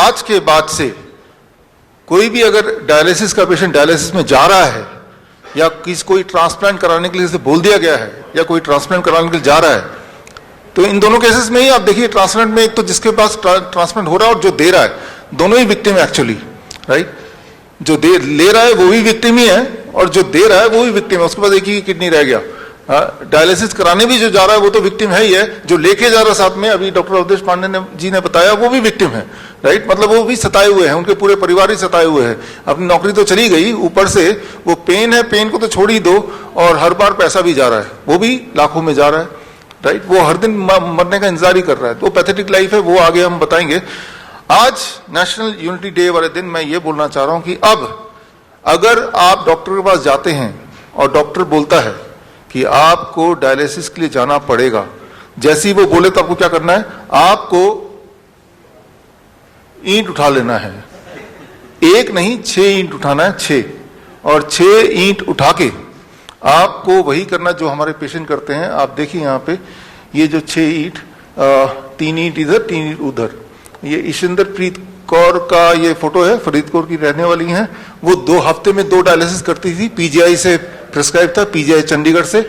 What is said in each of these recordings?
आज के बाद से कोई भी अगर डायलिसिस का पेशेंट डायलिसिस में जा रहा है या कोई ट्रांसप्लांट कराने के लिए जैसे बोल दिया गया है या कोई ट्रांसप्लांट कराने के लिए जा रहा है, तो इन दोनों केसेस में ही आप देखिए ट्रांसप्लांट में एक तो जिसके पास ट्रांसप्लांट हो रहा है और जो दे रहा है, दोनों ही विक्टिम है एक्चुअली, राइट। जो ले रहा है वो भी विक्टिम ही है और जो दे रहा है वो भी विक्टिम है, उसके पास एक ही किडनी रह गया। डायलिसिस कराने भी जो जा रहा है वो तो विक्टिम है ही है, जो लेके जा रहा है साथ में, अभी डॉक्टर अवधेश पांडे जी ने बताया, वो भी विक्टिम है, राइट। मतलब वो भी सताए हुए हैं, उनके पूरे परिवार ही सताए हुए हैं। अपनी नौकरी तो चली गई, ऊपर से वो पेन है, पेन को तो छोड़ ही दो, और हर बार पैसा भी जा रहा है, वो भी लाखों में जा रहा है, राइट। वो हर दिन मरने का इंतजार ही कर रहा है। वो पैथेटिक लाइफ है, वो आगे हम बताएंगे। आज नेशनल यूनिटी डे वाले दिन मैं ये बोलना चाह रहा हूं कि अब अगर आप डॉक्टर के पास जाते हैं और डॉक्टर बोलता है कि आपको डायलिसिस के लिए जाना पड़ेगा, जैसे ही वो बोले तो आपको क्या करना है, आपको ईंट उठा लेना है। एक नहीं 6 ईंट उठाना है, 6, और 6 ईंट उठा के आपको वही करना जो हमारे पेशेंट करते हैं। आप देखिए यहाँ पे ये जो 6 ईंट, 3 ईंट इधर 3 ईंट उधर, ये ईशिंदर प्रीत कौर का ये फोटो है, फरीदकोट की रहने वाली हैं। वो 2 हफ्ते में 2 डायलिसिस करती थी, पीजीआई से प्रिस्क्राइब था, पीजीआई चंडीगढ़ से।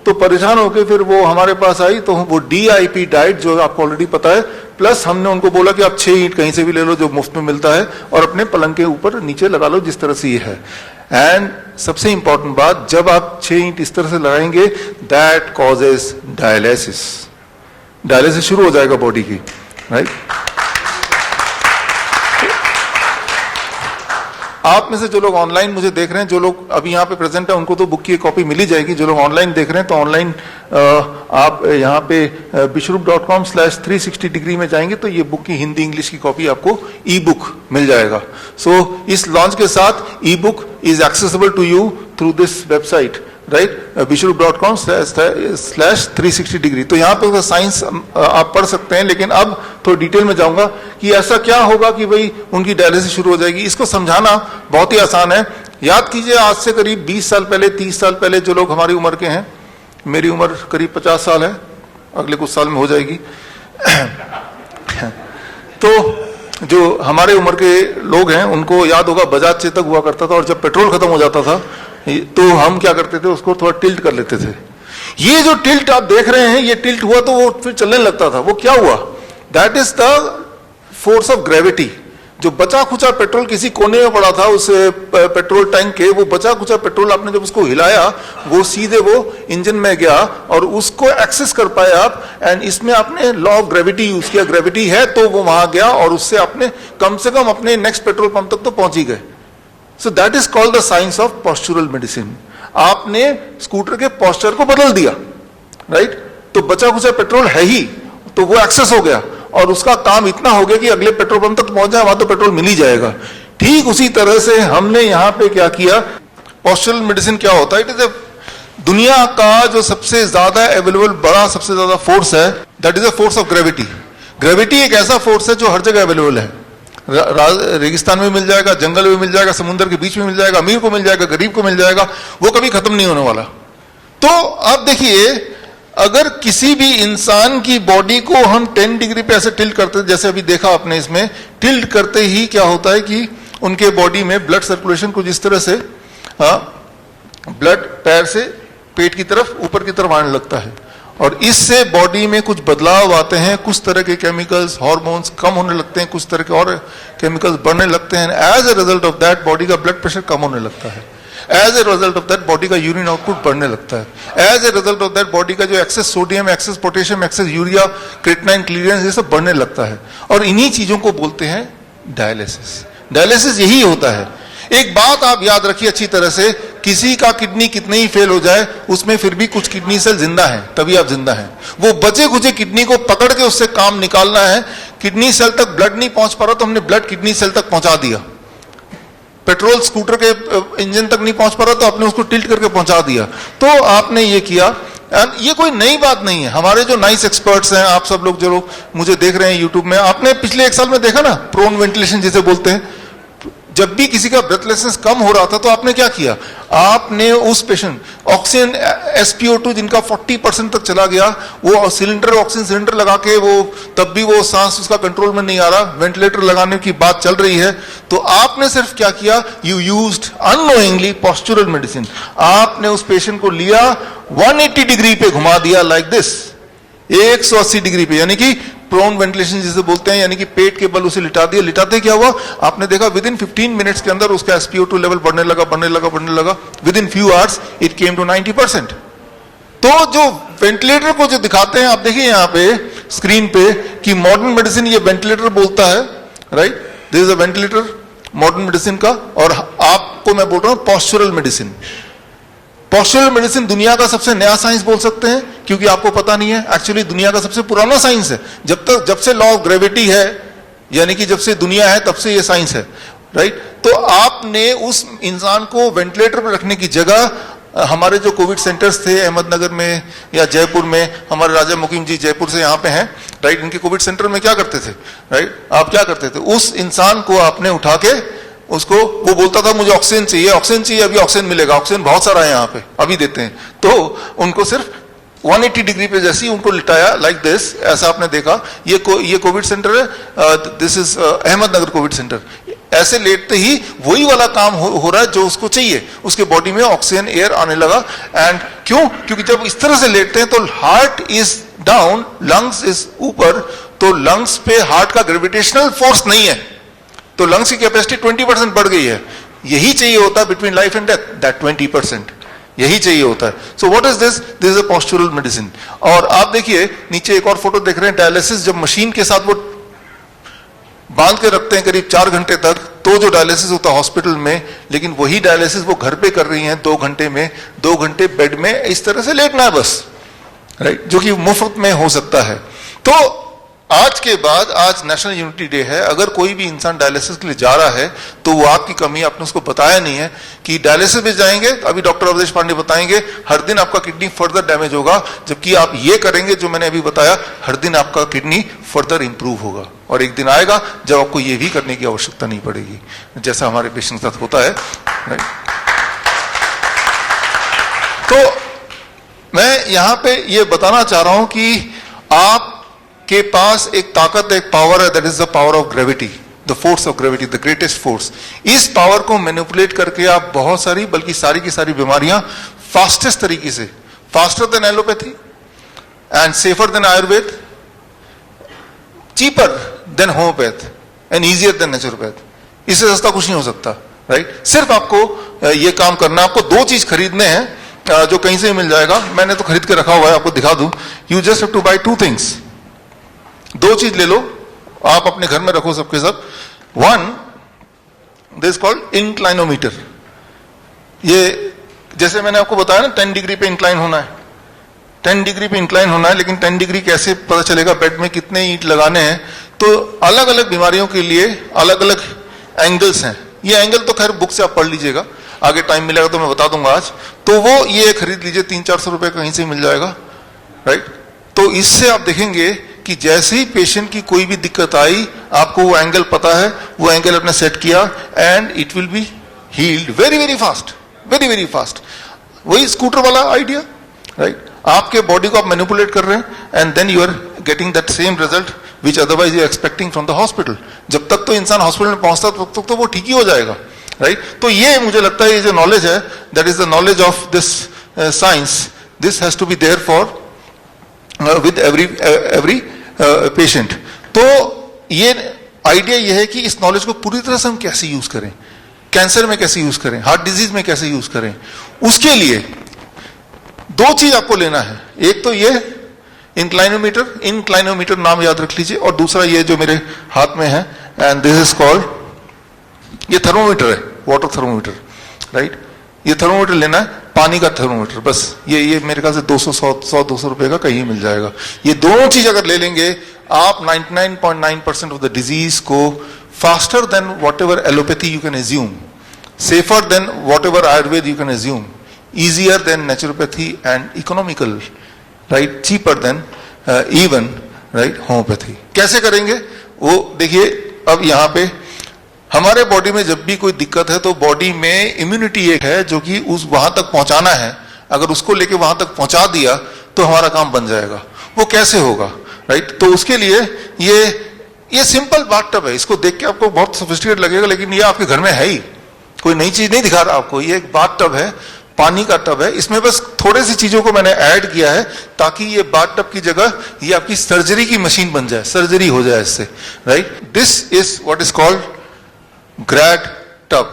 तो परेशान होकर फिर वो हमारे पास आई, तो वो DIP डाइट जो आपको ऑलरेडी पता है, प्लस हमने उनको बोला कि आप 6 ईंट कहीं से भी ले लो जो मुफ्त में मिलता है और अपने पलंग के ऊपर नीचे लगा लो, जिस तरह से ये है। एंड सबसे इंपॉर्टेंट बात, जब आप 6 ईंट इस तरह से लगाएंगे, दैट कॉजेस डायलिसिस, डायलिसिस शुरू हो जाएगा बॉडी की, राइट। आप में से जो लोग ऑनलाइन मुझे देख रहे हैं, जो लोग अभी यहाँ पे प्रेजेंट है, उनको तो बुक की कॉपी मिल ही जाएगी। जो लोग ऑनलाइन देख रहे हैं तो ऑनलाइन आप यहाँ पे bishrup.com/360 डिग्री में जाएंगे तो ये बुक की हिंदी इंग्लिश की कॉपी आपको ई बुक मिल जाएगा। सो इस लॉन्च के साथ e book is accessible to you through this website, right, bishrup.com/360 degree. तो यहाँ पे साइंस आप पढ़ सकते हैं, लेकिन अब थोड़ा डिटेल में जाऊंगा कि ऐसा क्या होगा कि भाई उनकी डायलिसिस शुरू हो जाएगी। इसको समझाना बहुत ही आसान है। याद कीजिए, आज से करीब 20 साल पहले, 30 साल पहले, जो लोग हमारी उम्र के हैं, मेरी उम्र करीब 50 साल है, अगले कुछ साल में हो जाएगी। तो जो हमारे उम्र के लोग हैं उनको याद होगा बजाज चेतक हुआ करता था, और जब पेट्रोल खत्म हो जाता था तो हम क्या करते थे, उसको थोड़ा टिल्ट कर लेते थे। ये जो टिल्ट आप देख रहे हैं, ये टिल्ट हुआ तो वो फिर चलने लगता था। वो क्या हुआ? That is the force of gravity. जो बचा खुचा पेट्रोल किसी कोने में पड़ा था उस पेट्रोल टैंक के, वो बचा खुचा पेट्रोल आपने जब उसको हिलाया, वो सीधे वो इंजन में गया और उसको एक्सेस कर पाए आप। एंड इसमें आपने लॉ ऑफ ग्रेविटी यूज किया, ग्रेविटी है तो वो वहां गया और उससे आपने कम से कम अपने नेक्स्ट पेट्रोल पंप तक तो पहुंच ही गए। So that is called the science of postural medicine. आपने स्कूटर के पॉस्चर को बदल दिया, राइट। तो बचा खुचा पेट्रोल है ही, तो वो एक्सेस हो गया और उसका काम इतना हो गया कि अगले पेट्रोल पंप तक पहुंच जाए, वहां तो पेट्रोल मिल ही जाएगा। ठीक उसी तरह से हमने यहां पे क्या किया, पॉस्चुरल मेडिसिन क्या होता है? इट इज दुनिया का जो सबसे ज्यादा अवेलेबल बड़ा सबसे ज्यादा फोर्स है, that is a force of gravity. Gravity एक ऐसा फोर्स है जो हर जगह अवेलेबल है। रेगिस्तान में मिल जाएगा, जंगल में मिल जाएगा, समुद्र के बीच में मिल जाएगा, अमीर को मिल जाएगा, गरीब को मिल जाएगा, वो कभी खत्म नहीं होने वाला। तो अब देखिए, अगर किसी भी इंसान की बॉडी को हम 10 डिग्री पे ऐसे टिल्ट करते, जैसे अभी देखा आपने इसमें, टिल्ट करते ही क्या होता है कि उनके बॉडी में ब्लड सर्कुलेशन कुछ इस तरह से, ब्लड पैर से पेट की तरफ, ऊपर की तरफ आने लगता है, और इससे बॉडी में कुछ बदलाव आते हैं। कुछ तरह के केमिकल्स, हार्मोन्स कम होने लगते हैं, कुछ तरह के और केमिकल्स बढ़ने लगते हैं। As a result of that body का ब्लड प्रेशर कम होने लगता है। As a result of that body का यूरिन आउटपुट बढ़ने लगता है। As a result of that body का जो excess sodium, excess potassium, excess urea, creatinine, clearance, ये सब बढ़ने लगता है। और इन्हीं चीजों को बोलते हैं डायलिसिस। डायलिसिस यही होता है। एक बात आप याद रखिए अच्छी तरह से, किसी का किडनी कितने ही फेल हो जाए, उसमें फिर भी कुछ किडनी सेल जिंदा है, तभी आप जिंदा हैं। वो बचे खुचे किडनी को पकड़ के उससे काम निकालना है। किडनी सेल तक ब्लड नहीं पहुंच पा रहा तो हमने ब्लड किडनी सेल तक पहुंचा दिया। पेट्रोल स्कूटर के इंजन तक नहीं पहुंच पा रहा तो आपने उसको टिल्ट करके पहुंचा दिया। तो आपने ये किया। ये कोई नई बात नहीं है। हमारे जो नाइस एक्सपर्ट्स हैं, आप सब लोग जो लोग मुझे देख रहे हैं यूट्यूब में, आपने पिछले 1 साल में देखा ना, प्रोन वेंटिलेशन जिसे बोलते हैं, जब भी किसी का ब्रेथलेसनेस कम हो रहा था तो आपने क्या किया, आपने उस पेशेंट ऑक्सीजन SpO2 जिनका 40% तक चला गया, वो सिलेंडर ऑक्सीजन सिलेंडर लगा के वो तब भी वो सांस उसका कंट्रोल में नहीं आ रहा, वेंटिलेटर लगाने की बात चल रही है, तो आपने सिर्फ क्या किया, you used unknowingly postural medicine. आपने उस पेशेंट को लिया 180 डिग्री पे घुमा दिया, लाइक दिस 180 डिग्री पे, यानी कि प्रोन वेंटिलेशन जिसे बोलते हैं, यानी कि पेट के बल उसे लिटा दिया। लिटाते क्या हुआ, आपने देखा विद इन 15 मिनट्स के अंदर उसका SpO2 लेवल बढ़ने लगा, within few hours it came to 90%। तो जो वेंटिलेटर को जो दिखाते हैं, आप देखिए यहां पे स्क्रीन पे कि मॉडर्न मेडिसिन ये वेंटिलेटर बोलता है, right, this is a ventilator modern medicine का, और आपको मैं बोल रहा हूं पोस्चुरल मेडिसिन। पोस्चुरल मेडिसिन दुनिया का सबसे नया साइंस बोल सकते हैं, क्योंकि आपको पता नहीं है, एक्चुअली दुनिया का सबसे पुराना साइंस है। जब से लॉ ऑफ ग्रेविटी है, यानी कि जब से दुनिया है तब से ये साइंस है, राइट। तो आपने उस इंसान को वेंटिलेटर पर रखने की जगह, हमारे जो कोविड सेंटर्स थे अहमदनगर में या जयपुर में, हमारे राजा मुकीम जी जयपुर से यहाँ पे हैं, राइट, इनके कोविड सेंटर में क्या करते थे, राइट, आप क्या करते थे, उस इंसान को आपने उठा के उसको, वो बोलता था मुझे ऑक्सीजन चाहिए, अभी ऑक्सीजन मिलेगा, ऑक्सीजन बहुत सारा है यहाँ पे, अभी देते हैं, तो उनको सिर्फ 180 डिग्री पे जैसे ही उनको लिटाया, लाइक दिस, ऐसा आपने देखा। ये कोविड सेंटर है, this is Ahmednagar Covid centre. ऐसे लेटते ही वही वाला काम हो रहा है जो उसको चाहिए, उसके बॉडी में ऑक्सीजन एयर आने लगा। एंड क्योंकि जब इस तरह से लेटते हैं तो heart is down, lungs is ऊपर, तो लंग्स पे हार्ट का ग्रेविटेशनल फोर्स नहीं है, तो लंग्स की कैपेसिटी 20% बढ़ गई है। यही चाहिए होता है between life and death, that 20%, यही चाहिए होता है। So what is this is a postural medicine. और आप देखिए नीचे एक और फोटो देख रहे हैं, डायलिसिस जब मशीन के साथ वो बांध के रखते हैं करीब 4 घंटे तक, तो जो डायलिसिस होता है हॉस्पिटल में, लेकिन वही डायलिसिस वो घर पे कर रही हैं 2 घंटे में, 2 घंटे बेड में इस तरह से लेटना है बस, राइट, जो कि मुफ्त में हो सकता है। तो आज के बाद, आज नेशनल यूनिटी डे है, अगर कोई भी इंसान डायलिसिस के लिए जा रहा है तो वो आपकी कमी, आपने उसको बताया नहीं है कि डायलिसिस में जाएंगे, अभी डॉक्टर अवधेश पांडे बताएंगे, हर दिन आपका किडनी फर्दर डैमेज होगा, जबकि आप ये करेंगे जो मैंने अभी बताया, हर दिन आपका किडनी फर्दर इंप्रूव होगा, और एक दिन आएगा जब आपको ये भी करने की आवश्यकता नहीं पड़ेगी, जैसा हमारे पेशेंट के साथ होता है, राइट। तो मैं यहां पे ये बताना चाह रहा हूं कि आप के पास एक ताकत, एक पावर है, that is the power of gravity, the force of gravity, the greatest force. इस पावर को मैनिपुलेट करके आप बहुत सारी, बल्कि सारी की सारी बीमारियां फास्टेस्ट तरीके से, faster than allopathy and safer than Ayurveda, cheaper than homeopath and easier than naturopath, इससे सस्ता कुछ नहीं हो सकता, राइट। सिर्फ आपको ये काम करना, आपको 2 चीज खरीदने हैं जो कहीं से मिल जाएगा, मैंने तो खरीद के रखा हुआ है, आपको दिखा दूं। You just have to buy 2 things, 2 चीज ले लो, आप अपने घर में रखो सबके सब। 1, दिस कॉल्ड इंक्लाइनोमीटर। ये जैसे मैंने आपको बताया ना 10 डिग्री पे इंक्लाइन होना है, 10 डिग्री पे इंक्लाइन होना है, लेकिन 10 डिग्री कैसे पता चलेगा, बेड में कितने ईंट लगाने हैं। तो अलग अलग बीमारियों के लिए अलग अलग एंगल्स हैं। ये एंगल तो खैर बुक से आप पढ़ लीजिएगा, आगे टाइम मिलेगा तो मैं बता दूंगा आज। तो वो ये खरीद लीजिए, 300-400 रुपए कहीं से मिल जाएगा, राइट। तो इससे आप देखेंगे कि जैसे ही पेशेंट की कोई भी दिक्कत आई, आपको वो एंगल पता है, वो एंगल आपने सेट किया and it will be healed very very fast, very very fast. वही स्कूटर वाला आइडिया, राइट। आपके बॉडी को आप मैनिपुलेट कर रहे हैं and then you are getting that same result which otherwise you expecting from the hospital. जब तक तो इंसान हॉस्पिटल में पहुंचता तब तक तो वो ठीक ही हो जाएगा, राइट। तो ये मुझे लगता है ये जो नॉलेज है, that is the knowledge of this science, this has to be there for with every patient. तो ये आइडिया ये है कि इस नॉलेज को पूरी तरह से हम कैसे यूज करें, कैंसर में कैसे यूज करें, हार्ट डिजीज में कैसे यूज करें। उसके लिए 2 चीज आपको लेना है, एक तो ये इंक्लाइनोमीटर नाम याद रख लीजिए, और दूसरा ये जो मेरे हाथ में है, एंड दिस इज कॉल्ड, ये थर्मोमीटर है, वाटर थर्मोमीटर, राइट। ये थर्मोमीटर लेना है, पानी का थर्मोमीटर, बस ये मेरे ख्याल से 200 रुपए का कहीं मिल जाएगा। ये दोनों चीज अगर ले लेंगे आप 99.9% ऑफ द डिजीज को faster than what ever allopathy you can assume, safer than what ever Ayurveda you can assume, easier than naturopathy and economical, right, cheaper than even, right, homeopathy। कैसे करेंगे वो देखिए। अब यहाँ पे हमारे बॉडी में जब भी कोई दिक्कत है तो बॉडी में इम्यूनिटी एक है जो कि उस वहां तक पहुंचाना है, अगर उसको लेके वहां तक पहुंचा दिया तो हमारा काम बन जाएगा। वो कैसे होगा, राइट? तो उसके लिए ये सिंपल बाथटब है, इसको देख के आपको बहुत सोफिस्टिकेट लगेगा, लेकिन ये आपके घर में है ही, कोई नई चीज नहीं दिखा रहा आपको। ये एक बाथटब है, पानी का टब है, इसमें बस थोड़ी सी चीजों को मैंने ऐड किया है ताकि ये बाथटब की जगह ये आपकी सर्जरी की मशीन बन जाए, सर्जरी हो जाए इससे, right? This is what is called grad tub,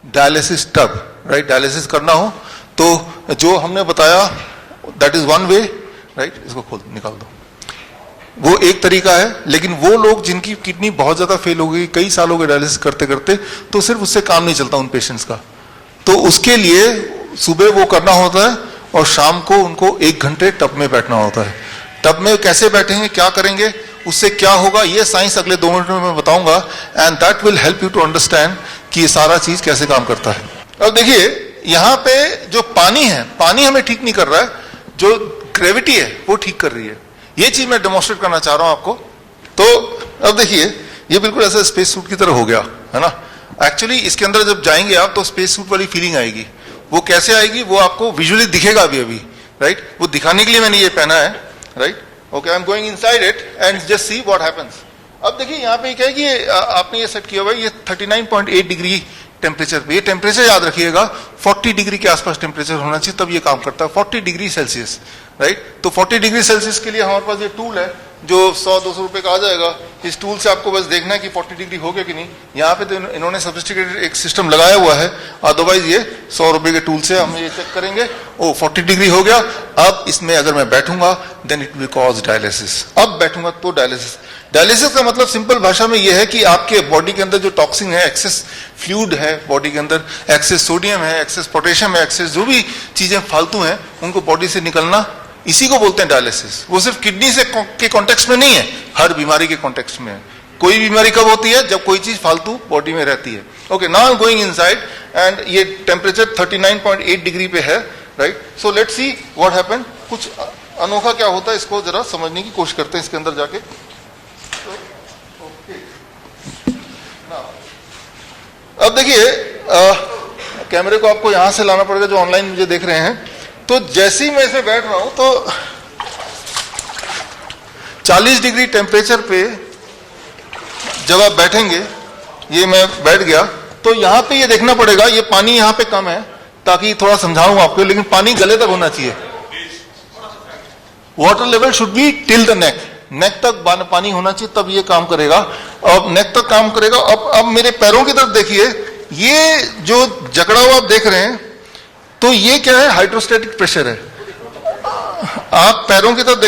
dialysis tub, right? Dialysis करना हो तो जो हमने बताया that is one way, right? इसको खोल निकाल दो, वो एक तरीका है। लेकिन वो लोग जिनकी किडनी बहुत ज्यादा फेल हो गई, कई साल हो गए डायलिसिस करते करते, तो सिर्फ उससे काम नहीं चलता उन पेशेंट्स का, तो उसके लिए सुबह वो करना होता है और शाम को उनको 1 घंटे टब में बैठना होता है। टब में कैसे बैठेंगे, क्या करेंगे, उससे क्या होगा, ये साइंस अगले 2 मिनट में मैं बताऊंगा, and that will help you to understand कि ये सारा चीज कैसे काम करता है। अब देखिए यहां पे जो पानी है, पानी हमें ठीक नहीं कर रहा है, जो ग्रेविटी है वो ठीक कर रही है। ये चीज मैं डेमोन्स्ट्रेट करना चाह रहा हूं आपको। तो अब देखिए ये बिल्कुल ऐसा स्पेस सूट की तरह हो गया है ना। एक्चुअली इसके अंदर जब जाएंगे आप तो स्पेस सूट वाली फीलिंग आएगी। वो कैसे आएगी वो आपको विजुअली दिखेगा अभी, राइट? वो दिखाने के लिए मैंने ये पहना है, right? Okay, I am going inside it and just see what happens. अब देखिए यहाँ पे क्या है कि आपने ये सेट किया हुआ है, ये 39.8 डिग्री टेम्परेचर पे। ये टेम्परेचर याद रखिएगा, 40 डिग्री के आसपास टेम्परेचर होना चाहिए तब ये काम करता है, 40 डिग्री सेल्सियस, राइट? तो 40 डिग्री सेल्सियस के लिए हमारे पास ये टूल है जो 100-200 रुपए का आ जाएगा। इस टूल से आपको बस देखना है कि 40 डिग्री हो गया कि नहीं। यहाँ पे तो इन्होंने सोफिस्टिकेटेड एक सिस्टम लगाया हुआ है, अदरवाइज ये 100 रुपए के टूल से हम ये चेक करेंगे, ओ 40 डिग्री हो गया। अब इसमें अगर मैं बैठूंगा then it will cause dialysis. अब बैठूंगा तो डायलिसिस। डायलिसिस का मतलब सिंपल भाषा में यह है कि आपके बॉडी के अंदर जो टॉक्सिन है, एक्सेस फ्लूइड है बॉडी के अंदर, एक्सेस सोडियम है, एक्सेस पोटेशियम है, एक्सेस जो भी चीजें फालतू हैं उनको बॉडी से निकलना, इसी को बोलते हैं डायलिसिस। वो सिर्फ किडनी से के कॉन्टेक्स्ट में नहीं है, हर बीमारी के कॉन्टेक्स्ट में है। कोई बीमारी कब होती है, जब कोई चीज फालतू बॉडी में रहती है। Okay, now I am going inside and ये टेम्परेचर 39.8 डिग्री पे है, right? So let's see what happen. कुछ अनोखा क्या होता है इसको जरा समझने की कोशिश करते हैं इसके अंदर जाके। अब देखिए कैमरे को आपको यहां से लाना पड़ेगा जो ऑनलाइन मुझे देख रहे हैं। तो जैसे ही मैं इसमें बैठ रहा हूं तो 40 डिग्री टेम्परेचर पे जब आप बैठेंगे, ये मैं बैठ गया, तो यहां पे ये देखना पड़ेगा, ये पानी यहां पे कम है ताकि थोड़ा समझाऊं आपको, लेकिन पानी गले तक होना चाहिए। Water level should be till the neck, neck तक पानी होना चाहिए, तब ये काम करेगा। अब नेक तक काम करेगा। अब मेरे पैरों की तरफ देखिए, ये जो जकड़ा हुआ आप देख रहे हैं, तो ये क्या है, हाइड्रोस्टैटिक प्रेशर है। आप पैरों की तरफ